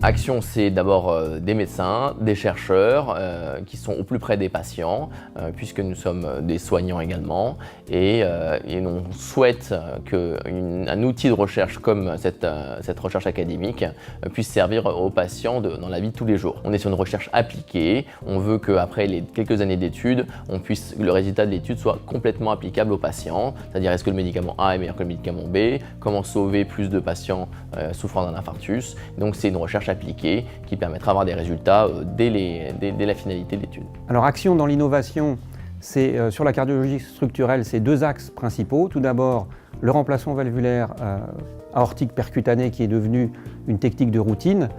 Action, c'est d'abord des médecins, des chercheurs qui sont au plus près des patients, puisque nous sommes des soignants également, et on souhaite qu'un outil de recherche comme cette recherche académique puisse servir aux patients dans la vie de tous les jours. On est sur une recherche appliquée, on veut qu'après les quelques années d'études, le résultat de l'étude soit complètement applicable aux patients, c'est-à-dire est-ce que le médicament A est meilleur que le médicament B, comment sauver plus de patients souffrant d'un infarctus. Donc c'est une recherche appliquée qui permettra d'avoir des résultats dès la finalité de l'étude. Alors Action dans l'innovation, c'est sur la cardiologie structurelle, c'est deux axes principaux. Tout d'abord, le remplacement valvulaire aortique percutané qui est devenu une technique de routine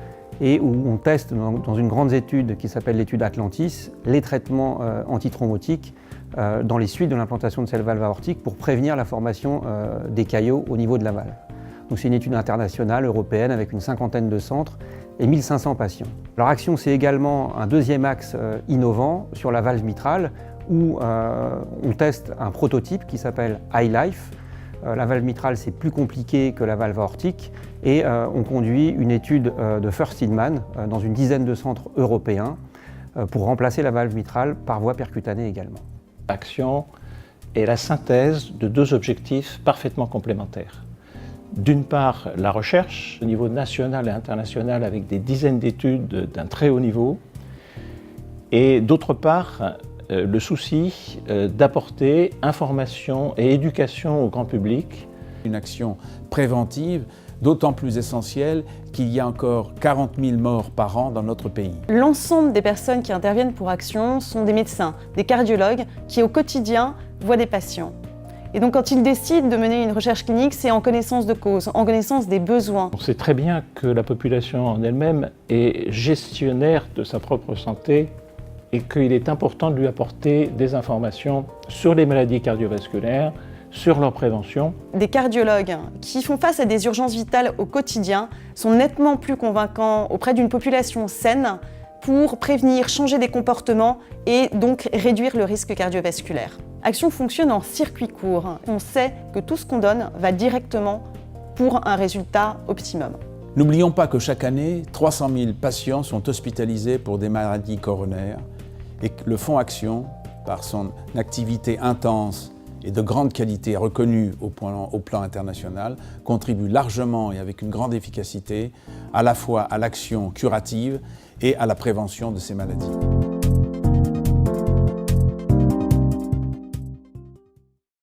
et où on teste dans une grande étude qui s'appelle l'étude Atlantis, les traitements antithrombotiques dans les suites de l'implantation de cette valve aortique pour prévenir la formation des caillots au niveau de la valve. Donc c'est une étude internationale, européenne, avec une cinquantaine de centres et 1500 patients. Alors Action, c'est également un deuxième axe innovant sur la valve mitrale où on teste un prototype qui s'appelle iLife. La valve mitrale, c'est plus compliqué que la valve aortique et on conduit une étude de first in man dans une dizaine de centres européens pour remplacer la valve mitrale par voie percutanée également. Action est la synthèse de deux objectifs parfaitement complémentaires. D'une part, la recherche au niveau national et international avec des dizaines d'études d'un très haut niveau, et d'autre part, le souci d'apporter information et éducation au grand public. Une action préventive, d'autant plus essentielle qu'il y a encore 40 000 morts par an dans notre pays. L'ensemble des personnes qui interviennent pour Action sont des médecins, des cardiologues qui au quotidien voient des patients. Et donc quand ils décident de mener une recherche clinique, c'est en connaissance de cause, en connaissance des besoins. On sait très bien que la population en elle-même est gestionnaire de sa propre santé et qu'il est important de lui apporter des informations sur les maladies cardiovasculaires, sur leur prévention. Des cardiologues qui font face à des urgences vitales au quotidien sont nettement plus convaincants auprès d'une population saine pour prévenir, changer des comportements et donc réduire le risque cardiovasculaire. Action fonctionne en circuit court. On sait que tout ce qu'on donne va directement pour un résultat optimum. N'oublions pas que chaque année, 300 000 patients sont hospitalisés pour des maladies coronaires et que le Fonds Action, par son activité intense et de grande qualité reconnue au plan international, contribue largement et avec une grande efficacité à la fois à l'action curative et à la prévention de ces maladies.